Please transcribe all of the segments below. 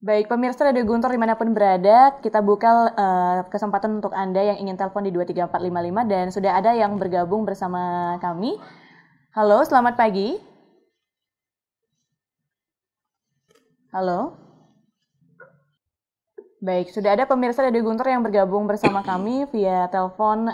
Baik, pemirsa Radio Guntur dimanapun berada, kita buka kesempatan untuk Anda yang ingin telepon di 23455 dan sudah ada yang bergabung bersama kami. Halo, selamat pagi. Halo. Baik, sudah ada pemirsa Radio Guntur yang bergabung bersama kami via telepon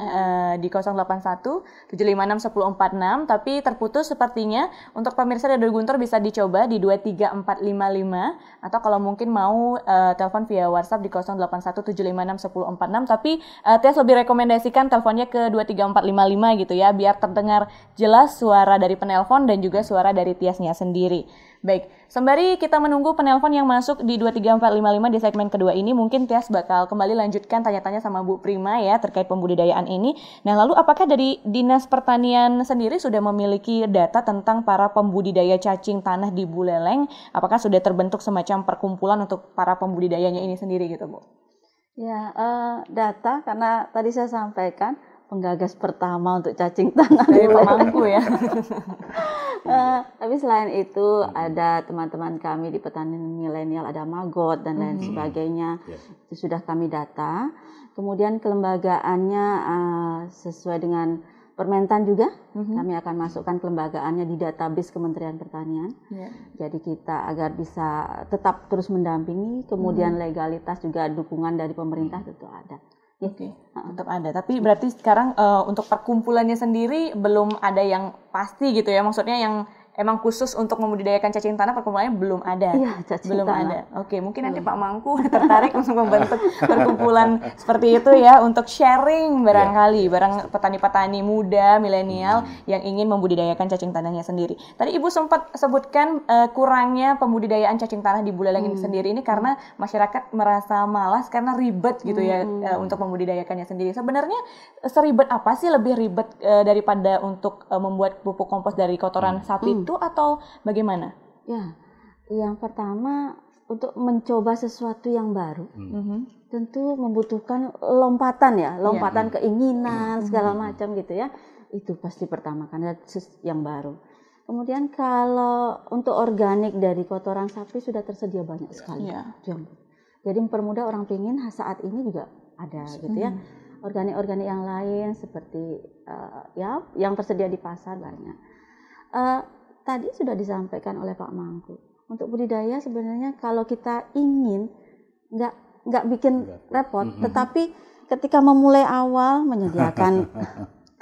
di 081 756 1046, tapi terputus sepertinya. Untuk pemirsa Radio Guntur bisa dicoba di 23455 atau kalau mungkin mau telepon via WhatsApp di 081 756 1046, tapi Tias lebih rekomendasikan teleponnya ke 23455 gitu ya, biar terdengar jelas suara dari penelpon dan juga suara dari Tiasnya sendiri. Baik, sembari kita menunggu penelpon yang masuk di 23455 di segmen kedua ini, mungkin Tias bakal kembali lanjutkan tanya-tanya sama Bu Prima ya terkait pembudidayaan ini. Nah, lalu apakah dari Dinas Pertanian sendiri sudah memiliki data tentang para pembudidaya cacing tanah di Buleleng? Apakah sudah terbentuk semacam perkumpulan untuk para pembudidayanya ini sendiri gitu, Bu? Ya, data karena tadi saya sampaikan penggagas pertama untuk cacing tanah dari Pak Mangku ya. Tapi selain itu ada teman-teman kami di petani milenial, ada Magot dan lain sebagainya. Itu sudah kami data. Kemudian kelembagaannya sesuai dengan Permentan juga, kami akan masukkan kelembagaannya di database Kementerian Pertanian. Jadi kita agar bisa tetap terus mendampingi, kemudian legalitas juga dukungan dari pemerintah tentu ada. Oke, tetap ada. Tapi berarti sekarang untuk perkumpulannya sendiri belum ada yang pasti gitu ya? Maksudnya yang emang khusus untuk membudidayakan cacing tanah perkumpulannya belum ada? Iya, belum ada. Oke, mungkin nanti Pak Mangku tertarik untuk membentuk perkumpulan seperti itu ya, untuk sharing barangkali barang petani-petani muda, milenial yang ingin membudidayakan cacing tanahnya sendiri. Tadi Ibu sempat sebutkan kurangnya pembudidayaan cacing tanah di Buleleng ini sendiri ini karena masyarakat merasa malas karena ribet gitu ya untuk membudidayakannya sendiri. Sebenarnya seribet apa sih, lebih ribet daripada untuk membuat pupuk kompos dari kotoran sapi itu atau bagaimana? Ya, yang pertama untuk mencoba sesuatu yang baru, tentu membutuhkan lompatan ya, lompatan keinginan segala macam gitu ya. Itu pasti pertama karena yang baru. Kemudian kalau untuk organik dari kotoran sapi sudah tersedia banyak sekali. Jadi mempermudah orang pingin saat ini juga ada gitu ya. Organik-organik yang lain seperti ya yang tersedia di pasar banyak. Tadi sudah disampaikan oleh Pak Mangku. Untuk budidaya sebenarnya kalau kita ingin nggak bikin repot, tetapi ketika memulai awal menyediakan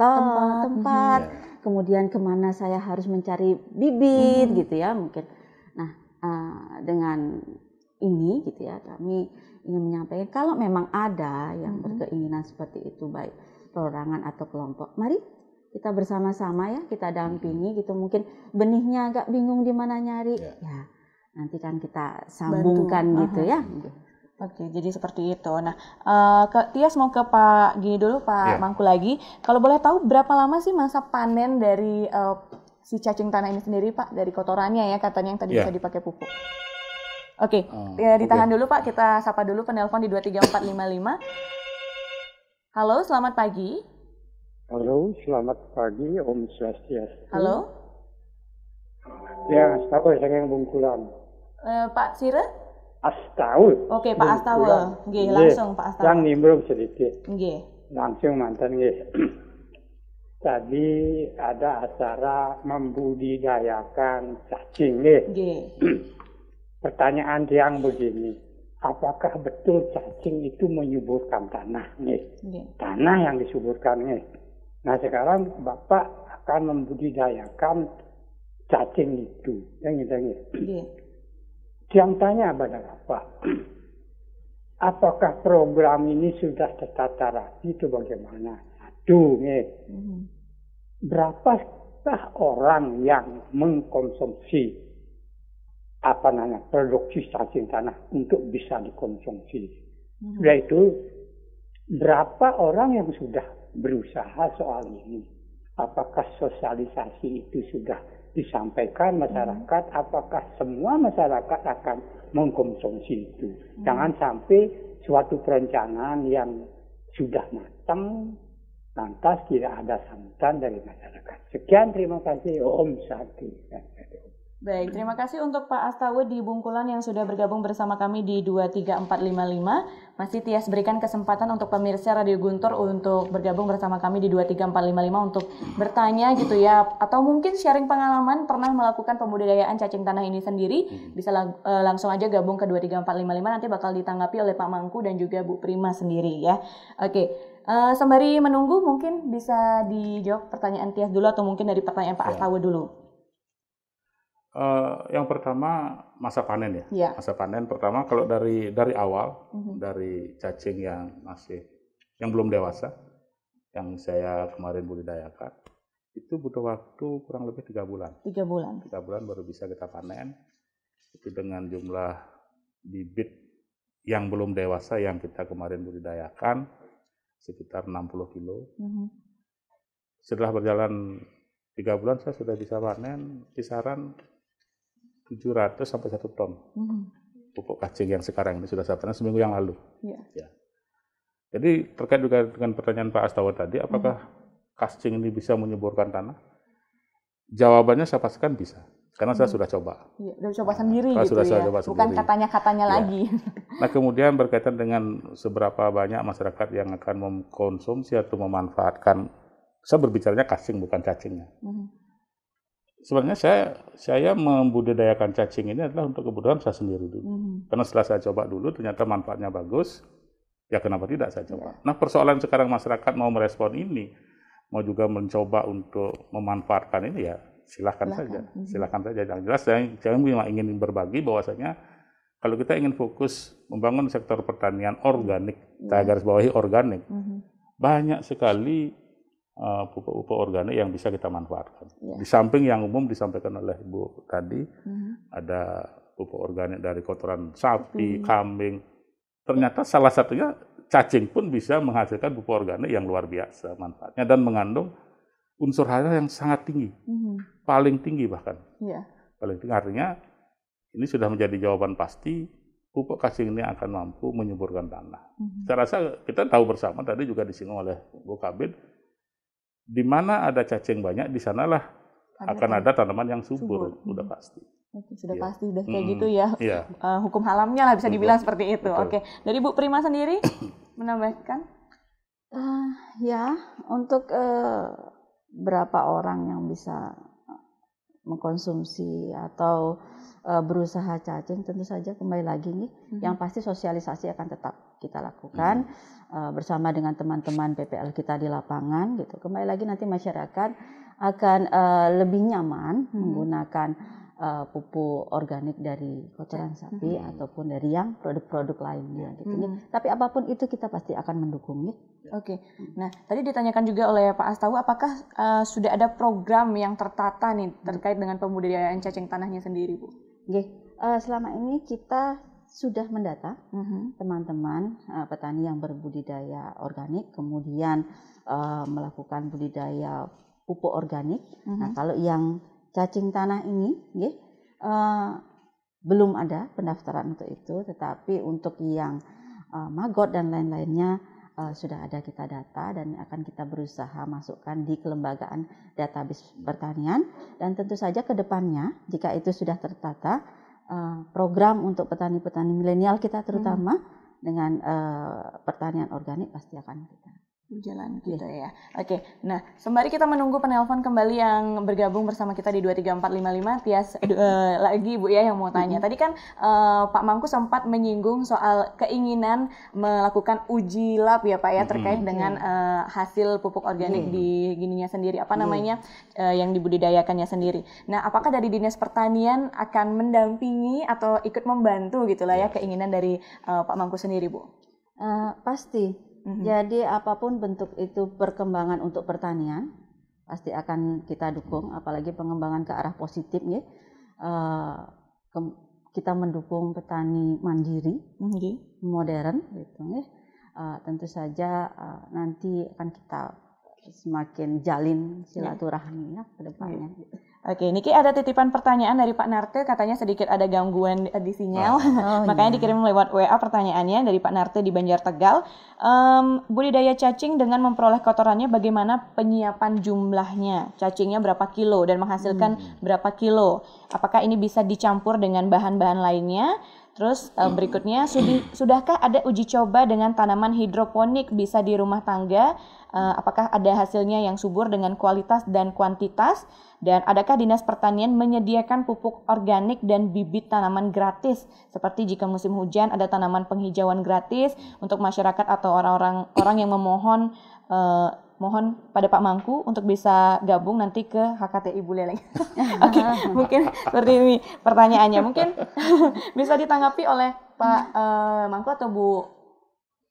tempat, kemudian kemana saya harus mencari bibit gitu ya mungkin. Nah dengan ini gitu ya kami ingin menyampaikan kalau memang ada yang berkeinginan seperti itu baik perorangan atau kelompok, mari kita bersama-sama ya, kita dampingi gitu, mungkin benihnya agak bingung di mana nyari, ya nanti kan kita sambungkan gitu ya. Oke, jadi seperti itu. Nah, Tias mau ke Pak gini dulu, Pak Mangku lagi. Kalau boleh tahu berapa lama sih masa panen dari si cacing tanah ini sendiri, Pak? Dari kotorannya ya, katanya yang tadi bisa dipakai pupuk. Oke, ditahan dulu Pak, kita sapa dulu penelpon di 23455. Halo, selamat pagi. Halo, selamat pagi, Om Swastiastu. Halo. Ya, Astawa, saya yang Bungkulan. Pak Sire? Astawa. Oke, Pak Astawa. Nggih, langsung Pak Astawa. Yang nimbrung sedikit. Nggih. Langsung mantan nggih. Tadi ada acara membudidayakan cacing nggih. Nggih. Pertanyaan yang begini, apakah betul cacing itu menyuburkan tanah nggih? Tanah yang disuburkan nggih. Nah sekarang Bapak akan membudidayakan cacing itu, yang Yang tanya pada Bapak, apakah program ini sudah tertata rapi itu bagaimana? Satu, berapakah orang yang mengkonsumsi produksi cacing tanah untuk bisa dikonsumsi? Sudah itu, berapa orang yang sudah berusaha soal ini? Apakah sosialisasi itu sudah disampaikan masyarakat? Apakah semua masyarakat akan mengkonsumsi itu? Jangan sampai suatu perencanaan yang sudah matang lantas tidak ada sambutan dari masyarakat. Sekian, terima kasih. Om Santi. Baik, terima kasih untuk Pak Astawa di Bungkulan yang sudah bergabung bersama kami di 23455. Masih Tias berikan kesempatan untuk pemirsa Radio Guntur untuk bergabung bersama kami di 23455 untuk bertanya gitu ya, atau mungkin sharing pengalaman pernah melakukan pembudidayaan cacing tanah ini sendiri. Bisa langsung aja gabung ke 23455, nanti bakal ditanggapi oleh Pak Mangku dan juga Bu Prima sendiri ya. Oke, sembari menunggu mungkin bisa dijawab pertanyaan Tias dulu atau mungkin dari pertanyaan Pak Astawa dulu. Yang pertama masa panen ya. Masa panen pertama kalau dari awal, dari cacing yang belum dewasa, yang saya kemarin budidayakan, itu butuh waktu kurang lebih 3 bulan. 3 bulan. 3 bulan baru bisa kita panen. Itu dengan jumlah bibit yang belum dewasa yang kita kemarin budidayakan sekitar 60 kilo. Setelah berjalan 3 bulan saya sudah bisa panen kisaran 700 sampai 1 ton pupuk cacing yang sekarang ini sudah saya panen seminggu yang lalu. Ya. Jadi terkait juga dengan pertanyaan Pak Astawa tadi, apakah cacing ini bisa menyuburkan tanah? Jawabannya saya pastikan bisa, karena saya sudah coba. Iya, udah coba sendiri gitu sudah ya, coba bukan sendiri. katanya lagi. Nah kemudian berkaitan dengan seberapa banyak masyarakat yang akan mengkonsumsi atau memanfaatkan, saya berbicaranya cacing bukan cacingnya. Sebenarnya saya membudidayakan cacing ini adalah untuk kebutuhan saya sendiri dulu. Karena setelah saya coba dulu ternyata manfaatnya bagus, ya kenapa tidak saya coba. Nah persoalan sekarang masyarakat mau merespon ini, mau juga mencoba untuk memanfaatkan ini ya silahkan saja. Yang jelas saya memang ingin berbagi bahwasanya kalau kita ingin fokus membangun sektor pertanian organik, saya garis bawahi organik, banyak sekali pupuk-pupuk organik yang bisa kita manfaatkan. Di samping yang umum disampaikan oleh Ibu tadi, ada pupuk organik dari kotoran sapi, kambing. Ternyata salah satunya cacing pun bisa menghasilkan pupuk organik yang luar biasa manfaatnya dan mengandung unsur hara yang sangat tinggi, paling tinggi bahkan. Paling tinggi, artinya ini sudah menjadi jawaban pasti pupuk cacing ini akan mampu menyuburkan tanah. Saya rasa kita tahu bersama, tadi juga disinggung oleh Bu Kabid, di mana ada cacing banyak, di sanalah akan ada tanaman yang subur, udah pasti. Sudah pasti, udah kayak gitu ya. Hukum alamnya lah bisa dibilang seperti itu. Oke, dari Bu Prima sendiri menambahkan? Ya, untuk berapa orang yang bisa mengkonsumsi atau berusaha cacing, tentu saja kembali lagi nih, yang pasti sosialisasi akan tetap kita lakukan bersama dengan teman-teman PPL kita di lapangan gitu. Kembali lagi nanti masyarakat akan lebih nyaman menggunakan pupuk organik dari kotoran sapi ataupun dari yang produk-produk lainnya gitu. Tapi apapun itu kita pasti akan mendukungnya. Oke. Nah, tadi ditanyakan juga oleh Pak Astawa, apakah sudah ada program yang tertata nih terkait dengan pembudidayaan cacing tanahnya sendiri, Bu? Selama ini kita sudah mendata teman-teman petani yang berbudidaya organik, kemudian melakukan budidaya pupuk organik. Nah, kalau yang cacing tanah ini belum ada pendaftaran untuk itu, tetapi untuk yang maggot dan lain-lainnya sudah ada kita data dan akan kita berusaha masukkan di kelembagaan database pertanian. Dan tentu saja ke depannya jika itu sudah tertata, program untuk petani-petani milenial kita terutama dengan pertanian organik pasti akan kita berjalan gitu ya. Oke, nah sembari kita menunggu penelpon kembali yang bergabung bersama kita di 23455, Tias lagi Bu ya yang mau tanya. Tadi kan Pak Mangku sempat menyinggung soal keinginan melakukan uji lab ya Pak ya terkait dengan hasil pupuk organik di gininya sendiri, apa namanya yang dibudidayakannya sendiri. Nah, apakah dari Dinas Pertanian akan mendampingi atau ikut membantu gitulah ya keinginan dari Pak Mangku sendiri, Bu? Pasti. Jadi apapun bentuk itu perkembangan untuk pertanian pasti akan kita dukung, apalagi pengembangan ke arah positif ya. Kita mendukung petani mandiri, modern gitu ya. Tentu saja nanti akan kita semakin jalin silaturahminya ke depannya. Oke, Niki ada titipan pertanyaan dari Pak Narte, katanya sedikit ada gangguan di sinyal, makanya dikirim lewat WA pertanyaannya dari Pak Narte di Banjar Tegal. Budidaya cacing dengan memperoleh kotorannya bagaimana penyiapan jumlahnya? Cacingnya berapa kilo dan menghasilkan berapa kilo? Apakah ini bisa dicampur dengan bahan-bahan lainnya? Terus berikutnya, sudahkah ada uji coba dengan tanaman hidroponik bisa di rumah tangga? Apakah ada hasilnya yang subur dengan kualitas dan kuantitas? Dan adakah Dinas Pertanian menyediakan pupuk organik dan bibit tanaman gratis? Seperti jika musim hujan ada tanaman penghijauan gratis untuk masyarakat atau orang yang memohon mohon pada Pak Mangku untuk bisa gabung nanti ke HKTI Buleleng. Oke, mungkin seperti ini pertanyaannya. Mungkin bisa ditanggapi oleh Pak Mangku atau Bu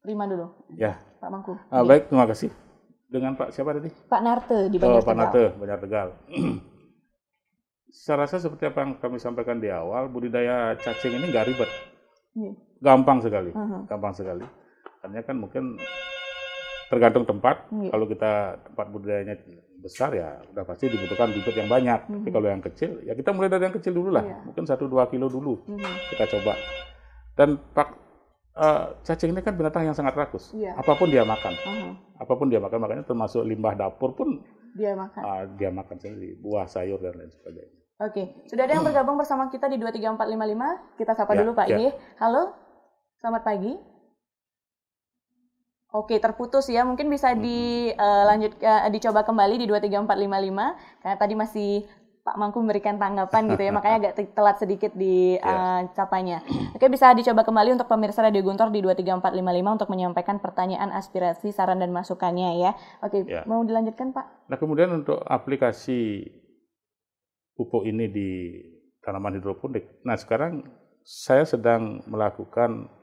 Prima dulu? Ya. Pak Mangku. Baik, terima kasih. Dengan Pak siapa tadi? Pak Narte di Banjar Tegal. Pak Narte, Banjar Tegal. Saya rasa seperti apa yang kami sampaikan di awal, budidaya cacing ini nggak ribet. Gampang sekali. Gampang sekali. Artinya kan mungkin tergantung tempat. Kalau kita tempat budidayanya besar ya udah pasti dibutuhkan bibit yang banyak. Tapi kalau yang kecil, ya kita mulai dari yang kecil dulu lah. Mungkin 1-2 kilo dulu kita coba. Dan cacing ini kan binatang yang sangat rakus. Apapun dia makan. Apapun dia makan, makanya termasuk limbah dapur pun dia makan. Dia makan sendiri, buah, sayur dan lain sebagainya. Oke, sudah ada yang bergabung bersama kita di 23455. Kita sapa dulu Pak Ige. Halo, selamat pagi. Oke, terputus ya. Mungkin bisa dicoba kembali di 23455 karena tadi masih Pak Mangku memberikan tanggapan gitu ya, makanya agak telat sedikit di capanya. Oke, bisa dicoba kembali untuk pemirsa Radio Guntur di 23455 untuk menyampaikan pertanyaan, aspirasi, saran dan masukannya ya. Oke, mau dilanjutkan Pak? Nah, kemudian untuk aplikasi pupuk ini di tanaman hidroponik. Nah, sekarang saya sedang melakukan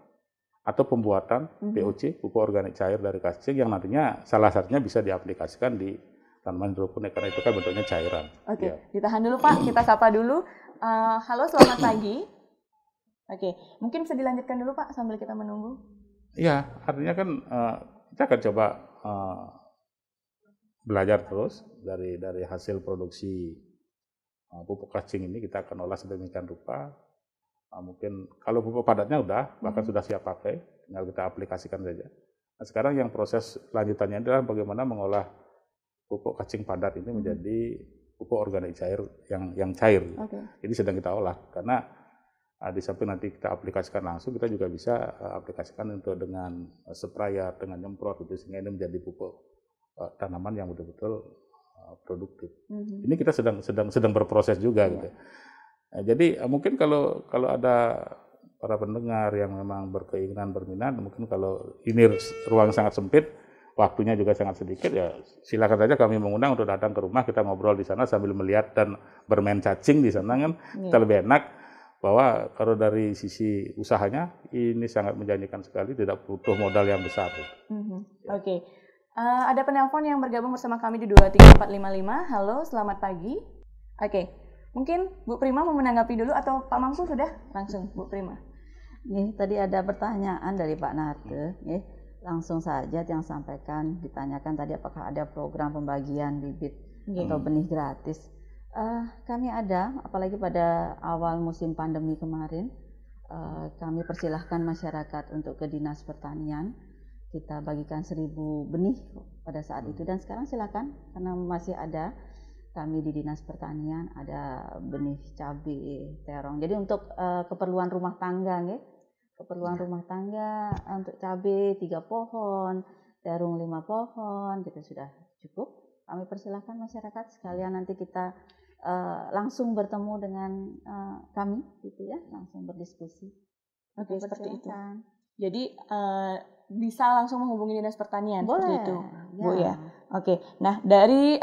atau pembuatan POC, pupuk organik cair dari cacing yang nantinya salah satunya bisa diaplikasikan di tanaman hidroponik karena itu kan bentuknya cairan. Oke, ditahan dulu Pak, kita sapa dulu. Halo, selamat pagi. Oke, mungkin bisa dilanjutkan dulu Pak sambil kita menunggu. Iya, artinya kan kita akan coba belajar terus dari hasil produksi pupuk cacing ini, kita akan olah sedemikian rupa. Mungkin kalau pupuk padatnya udah, bahkan sudah siap pakai, tinggal kita aplikasikan saja. Nah, sekarang yang proses lanjutannya adalah bagaimana mengolah pupuk cacing padat ini menjadi pupuk organik cair yang cair. Jadi sedang kita olah karena di samping nanti kita aplikasikan langsung, kita juga bisa aplikasikan untuk dengan sprayer, dengan nyemprot gitu, sehingga ini menjadi pupuk tanaman yang betul-betul produktif. Ini kita sedang berproses juga gitu. Nah, jadi mungkin kalau ada para pendengar yang memang berkeinginan berminat, mungkin kalau ini ruang sangat sempit, waktunya juga sangat sedikit, ya silakan saja kami mengundang untuk datang ke rumah, kita ngobrol di sana sambil melihat dan bermain cacing di sana kan kita lebih enak. Bahwa kalau dari sisi usahanya ini sangat menjanjikan sekali, tidak butuh modal yang besar. Oke. Ada penelpon yang bergabung bersama kami di 23455. Halo, selamat pagi. Oke. Mungkin Bu Prima mau menanggapi dulu atau Pak Mangku sudah langsung Bu Prima. Nih, tadi ada pertanyaan dari Pak Narte, langsung saja yang sampaikan, ditanyakan tadi apakah ada program pembagian bibit atau benih gratis. Kami ada, apalagi pada awal musim pandemi kemarin, kami persilahkan masyarakat untuk ke Dinas Pertanian. Kita bagikan 1000 benih pada saat itu, dan sekarang silakan karena masih ada kami di Dinas Pertanian, ada benih cabai, terong. Jadi untuk keperluan rumah tangga, keperluan rumah tangga untuk cabai 3 pohon, terung 5 pohon, gitu sudah cukup. Kami persilahkan masyarakat sekalian nanti kita langsung bertemu dengan kami, gitu ya, langsung berdiskusi. Oke, seperti itu. Jadi bisa langsung menghubungi Dinas Pertanian. Boleh, seperti itu, Bu ya. Oke, nah dari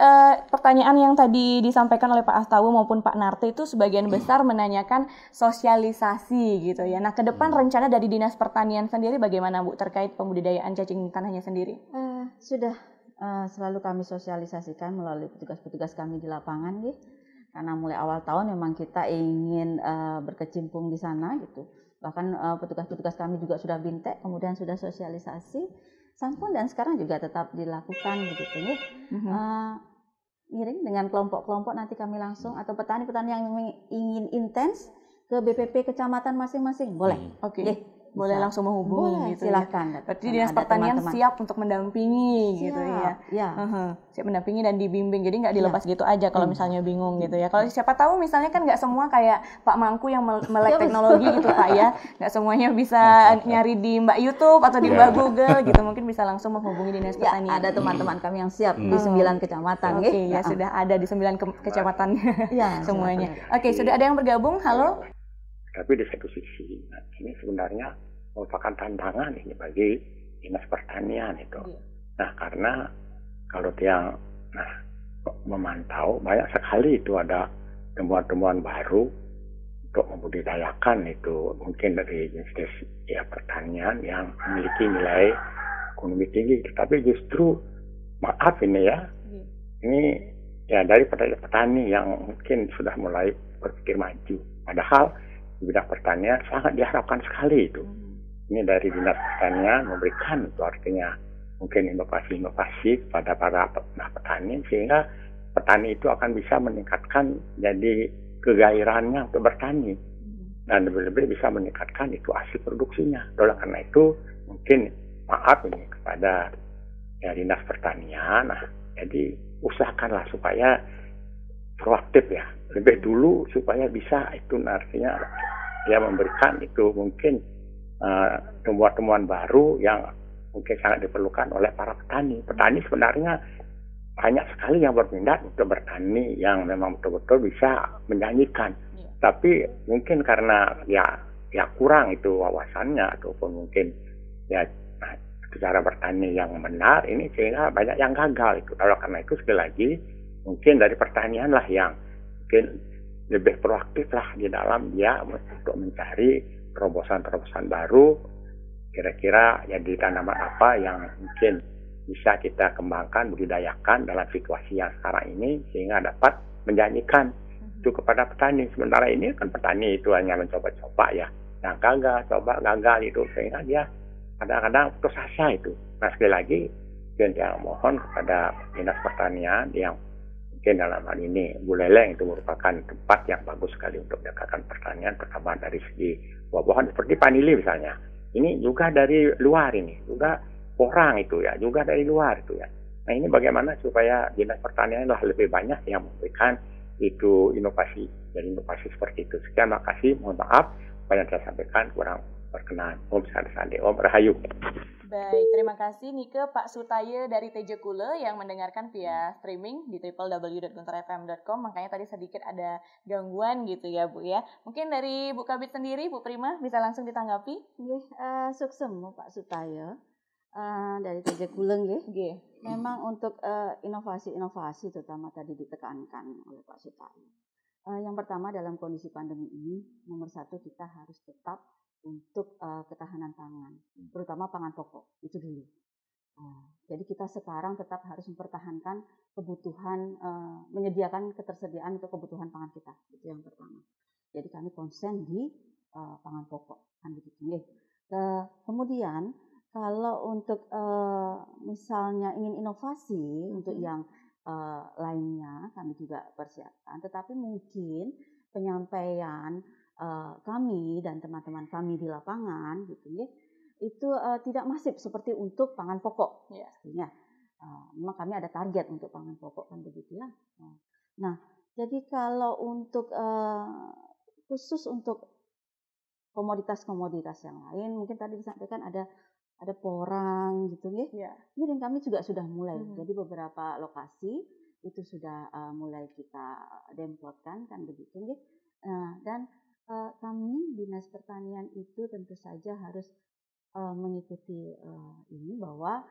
pertanyaan yang tadi disampaikan oleh Pak Astawu maupun Pak Narte itu sebagian besar menanyakan sosialisasi gitu ya. Nah, ke depan rencana dari Dinas Pertanian sendiri bagaimana Bu terkait pembudidayaan cacing tanahnya sendiri? Sudah selalu kami sosialisasikan melalui petugas-petugas kami di lapangan, karena mulai awal tahun memang kita ingin berkecimpung di sana gitu. Bahkan petugas-petugas kami juga sudah bintek, kemudian sudah sosialisasi. sampun dan sekarang juga tetap dilakukan begitu nih. Ngiring dengan kelompok-kelompok nanti kami langsung atau petani-petani yang ingin intens ke BPP kecamatan masing-masing boleh. Oke. Boleh langsung menghubungi gitu silakan. ya. Berarti Dinas Pertanian siap untuk mendampingi gitu ya. Siap mendampingi dan dibimbing. Jadi nggak dilepas gitu aja kalau misalnya bingung gitu ya. Kalau siapa tahu misalnya kan nggak semua kayak Pak Mangku yang melek teknologi gitu Pak ya. Nggak semuanya bisa nyari di Mbak YouTube atau di Mbak Google gitu. Mungkin bisa langsung menghubungi Dinas Pertanian. Ada teman-teman kami yang siap di 9 kecamatan. Oke, ya sudah ada di 9 kecamatan semuanya. Oke, sudah ada yang bergabung. Halo. Tapi di satu sisi, ini sebenarnya merupakan tantangan ini bagi Dinas Pertanian itu. Nah, karena kalau dia memantau, banyak sekali itu ada temuan-temuan baru untuk membudidayakan itu, mungkin dari jenis pertanian yang memiliki nilai ekonomi tinggi. Tapi justru, maaf ini ya, ini ya dari petani yang mungkin sudah mulai berpikir maju. Padahal di bidang pertanian sangat diharapkan sekali itu. Ini dari Dinas Pertanian memberikan itu artinya mungkin inovasi-inovasi kepada para petani sehingga petani itu akan bisa meningkatkan jadi kegairahannya untuk bertani dan lebih-lebih bisa meningkatkan itu hasil produksinya. Oleh karena itu mungkin maaf ini kepada Dinas Pertanian, jadi usahakanlah supaya proaktif ya, lebih dulu supaya bisa itu artinya dia memberikan itu mungkin temuan-temuan baru yang mungkin sangat diperlukan oleh para petani. Petani sebenarnya banyak sekali yang berminat untuk bertani yang memang betul-betul bisa menjanjikan. Tapi mungkin karena ya kurang itu wawasannya ataupun mungkin ya cara bertani yang benar ini sehingga banyak yang gagal itu. Kalau karena itu sekali lagi mungkin dari pertanian lah yang mungkin lebih proaktif lah di dalam dia untuk mencari terobosan-terobosan baru, kira-kira jadi tanaman apa yang mungkin bisa kita kembangkan, budidayakan dalam situasi yang sekarang ini sehingga dapat menjanjikan itu kepada petani. Sementara ini kan petani itu hanya mencoba-coba ya, yang gagal itu sehingga dia kadang-kadang putus asa itu. Nah sekali lagi yang mohon kepada Dinas Pertanian yang mungkin dalam hal ini Buleleng itu merupakan tempat yang bagus sekali untuk meningkatkan pertanian, pertama dari segi buah-buahan seperti vanili misalnya. Ini juga dari luar ini, juga orang itu ya, juga dari luar itu ya. Nah ini bagaimana supaya Dinas Pertanian lah lebih banyak yang memberikan itu inovasi dan inovasi seperti itu. Sekian, makasih, mohon maaf apa yang saya sampaikan kurang berkenan. Om Sandi, Om Rahayu. Baik, terima kasih Nike Pak Sutaya dari TJ Kule yang mendengarkan via streaming di www.gunturfm.com. Makanya tadi sedikit ada gangguan gitu ya Bu ya. Mungkin dari Bu Kabit sendiri, Bu Prima bisa langsung ditanggapi? Suksem Pak Sutaya dari TJ Kule nggih. Memang untuk inovasi-inovasi terutama tadi ditekankan oleh Pak Sutaya. Yang pertama dalam kondisi pandemi ini nomor satu kita harus tetap untuk ketahanan pangan, terutama pangan pokok itu dulu. Jadi kita sekarang tetap harus mempertahankan kebutuhan, menyediakan ketersediaan untuk kebutuhan pangan kita, itu yang pertama. Jadi kami konsen di pangan pokok, kan begitu. Kemudian kalau untuk misalnya ingin inovasi untuk yang lainnya, kami juga persiapkan. Tetapi mungkin penyampaian kami dan teman-teman kami di lapangan gitu ya, itu tidak masif seperti untuk pangan pokok. Artinya memang kami ada target untuk pangan pokok kan begitu ya. Nah, jadi kalau untuk khusus untuk komoditas-komoditas yang lain, mungkin tadi disampaikan ada porang gitu ya. Ini dan kami juga sudah mulai. Jadi beberapa lokasi itu sudah mulai kita demplotkan kan begitu ya. Dan kami Dinas Pertanian itu tentu saja harus mengikuti ini bahwa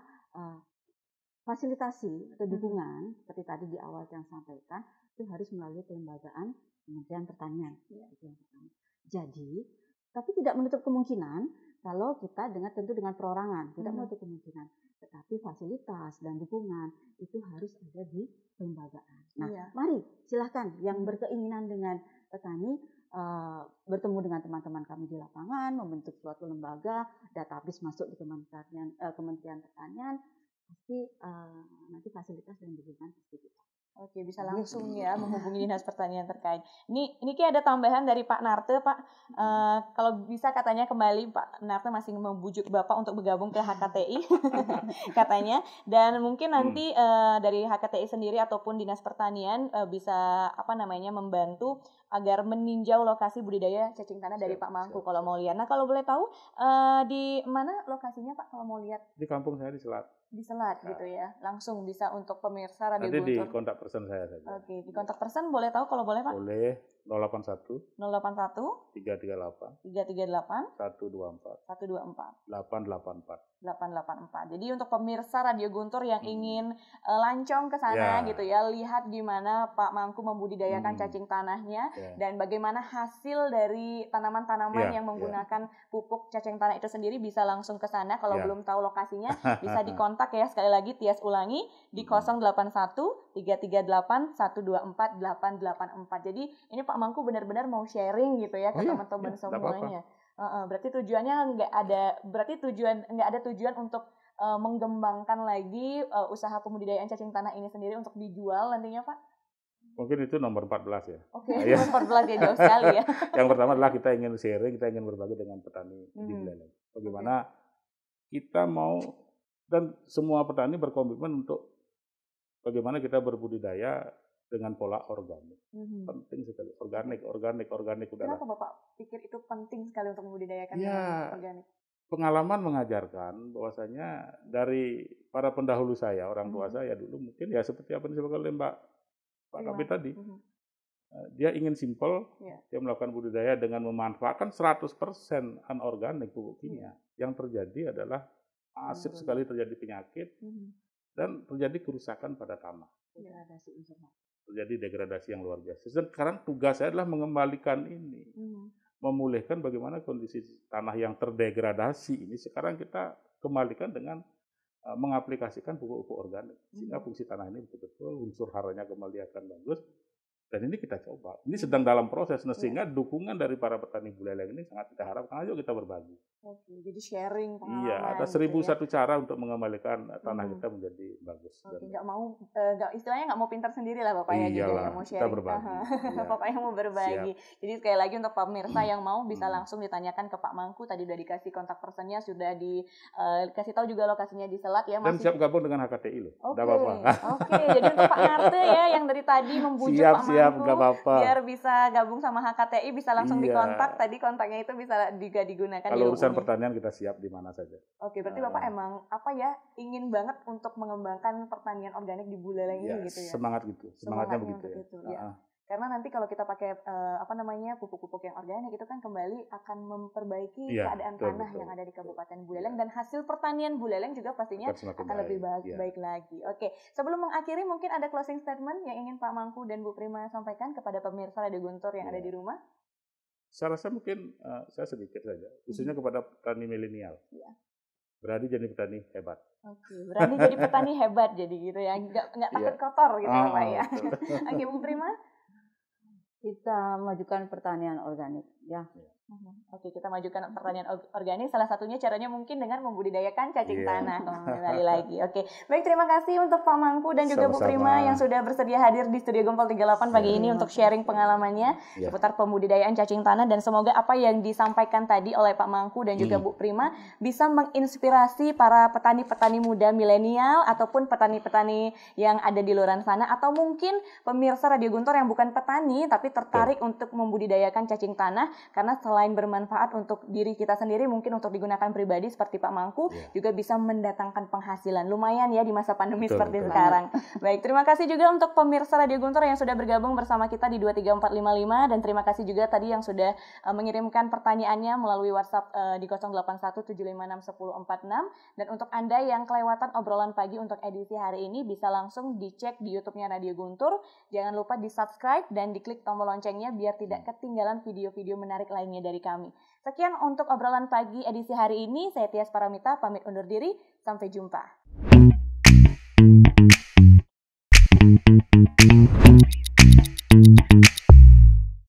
fasilitasi atau dukungan seperti tadi di awal yang sampaikan itu harus melalui kelembagaan Kementerian Pertanian. Itu yang pertama. Jadi, tapi tidak menutup kemungkinan kalau kita tentu dengan perorangan, tidak menutup kemungkinan. Tetapi fasilitas dan dukungan itu harus ada di kelembagaan. Nah, mari silahkan yang berkeinginan dengan petani bertemu dengan teman-teman kami di lapangan, membentuk suatu lembaga, database masuk di Kementerian Pertanian, pasti nanti fasilitas yang diberikan pasti kita. Oke, bisa langsung ya menghubungi Dinas Pertanian terkait. Ini kayak ada tambahan dari Pak Narte, Pak. Kalau bisa katanya kembali Pak Narte masih membujuk Bapak untuk bergabung ke HKTI, katanya. Dan mungkin nanti dari HKTI sendiri ataupun Dinas Pertanian bisa membantu agar meninjau lokasi budidaya cacing tanah dari Pak Mangku kalau mau lihat. Nah, kalau boleh tahu di mana lokasinya Pak kalau mau lihat? Di kampung saya di Selat. Di Selat gitu ya. Langsung bisa untuk pemirsa Radio Nanti Guntur. di kontak person saya saja. Oke, di kontak person boleh tahu kalau boleh Pak? Boleh 081 081 338 338 124 124 884. 884. Jadi untuk pemirsa Radio Guntur yang ingin lancong ke sana gitu ya, lihat gimana Pak Mangku membudidayakan cacing tanahnya dan bagaimana hasil dari tanaman-tanaman yang menggunakan pupuk cacing tanah itu sendiri, bisa langsung ke sana. Kalau belum tahu lokasinya bisa dikontak ya, sekali lagi Tias ulangi di 081 338 124 884. Jadi ini Pak Mangku benar-benar mau sharing gitu ya ke teman-teman semuanya. Berarti tujuannya nggak ada tujuan untuk mengembangkan lagi usaha pembudidayaan cacing tanah ini sendiri untuk dijual nantinya Pak? Mungkin itu nomor 14 ya. Oke, nomor 14 ya, jauh sekali ya. Yang pertama adalah kita ingin sharing, kita ingin berbagi dengan petani di Buleleng. Bagaimana kita mau, dan semua petani berkomitmen untuk bagaimana kita berbudidaya dengan pola organik. Penting sekali. Organik. Kenapa Bapak pikir itu penting sekali untuk membudidayakan organik? Pengalaman mengajarkan bahwasanya dari para pendahulu saya, orang tua saya dulu mungkin ya seperti apa yang disebutkan oleh Pak Kabit tadi. Dia ingin simple, dia melakukan budidaya dengan memanfaatkan 100% anorganik pupuk kimia. Yang terjadi adalah masif sekali terjadi penyakit dan terjadi kerusakan pada tanah. Terjadi degradasi yang luar biasa. Sekarang tugas saya adalah mengembalikan ini. Memulihkan bagaimana kondisi tanah yang terdegradasi ini sekarang kita kembalikan dengan mengaplikasikan pupuk-pupuk organik. Sehingga fungsi tanah ini betul-betul unsur haranya kembali akan bagus. Dan ini kita coba. Ini sedang dalam proses. Sehingga dukungan dari para petani Buleleng ini sangat kita harapkan. Ayo kita berbagi. Oke, jadi sharing pengalaman. Iya, ada 1001 cara untuk mengembalikan tanah kita menjadi bagus. Oke, istilahnya nggak mau pintar sendiri lah Bapak ya, juga yang mau sharing. Kita berbagi. Bapak yang mau berbagi. Siap. Jadi sekali lagi untuk pemirsa yang mau bisa langsung ditanyakan ke Pak Mangku. Tadi udah dikasih kontak personnya, sudah dikasih tahu juga lokasinya di Selat ya. Dan siap gabung dengan HKTI loh. Oke, jadi untuk Pak Narte ya yang dari tadi membujuk Pak Mangku. Biar bisa gabung sama HKTI, bisa langsung dikontak. Tadi kontaknya itu bisa juga digunakan. Kalau urusan pertanian kita siap di mana saja. Oke, berarti Bapak emang ingin banget untuk mengembangkan pertanian organik di Buleleng ini gitu ya. Semangatnya begitu ya. Itu, ya. Karena nanti kalau kita pakai pupuk-pupuk yang organik itu kan kembali akan memperbaiki keadaan tanah yang ada di Kabupaten Buleleng, dan hasil pertanian Buleleng juga pastinya akan lebih baik lagi. Oke, sebelum mengakhiri mungkin ada closing statement yang ingin Pak Mangku dan Bu Prima sampaikan kepada pemirsa Radio Guntur yang ada di rumah. Saya rasa mungkin saya sedikit saja, khususnya kepada petani milenial. Berani jadi petani hebat. Oke, berani jadi petani hebat jadi gitu ya, nggak takut kotor gitu Pak ya. Oke, Bu Prima. Kita majukan pertanian organik ya. Oke, kita majukan pertanian organik. Salah satunya caranya mungkin dengan membudidayakan cacing tanah. Kembali lagi. Oke, baik, terima kasih untuk Pak Mangku dan juga Bu Prima yang sudah bersedia hadir di Studio Gempol 38 pagi ini untuk sharing pengalamannya seputar pembudidayaan cacing tanah, dan semoga apa yang disampaikan tadi oleh Pak Mangku dan juga Bu Prima bisa menginspirasi para petani-petani muda milenial ataupun petani-petani yang ada di luar sana, atau mungkin pemirsa Radio Guntur yang bukan petani tapi tertarik untuk membudidayakan cacing tanah, karena selain bermanfaat untuk diri kita sendiri, mungkin untuk digunakan pribadi seperti Pak Mangku, juga bisa mendatangkan penghasilan. Lumayan ya di masa pandemi seperti sekarang. Baik, terima kasih juga untuk pemirsa Radio Guntur yang sudah bergabung bersama kita di 23455, dan terima kasih juga tadi yang sudah mengirimkan pertanyaannya melalui WhatsApp di 0817561046. Dan untuk Anda yang kelewatan obrolan pagi untuk edisi hari ini, bisa langsung dicek di YouTube-nya Radio Guntur. Jangan lupa di-subscribe dan diklik tombol loncengnya biar tidak ketinggalan video-video menarik lainnya dari kami. Sekian untuk obrolan pagi edisi hari ini. Saya Tias Paramita pamit undur diri. Sampai jumpa.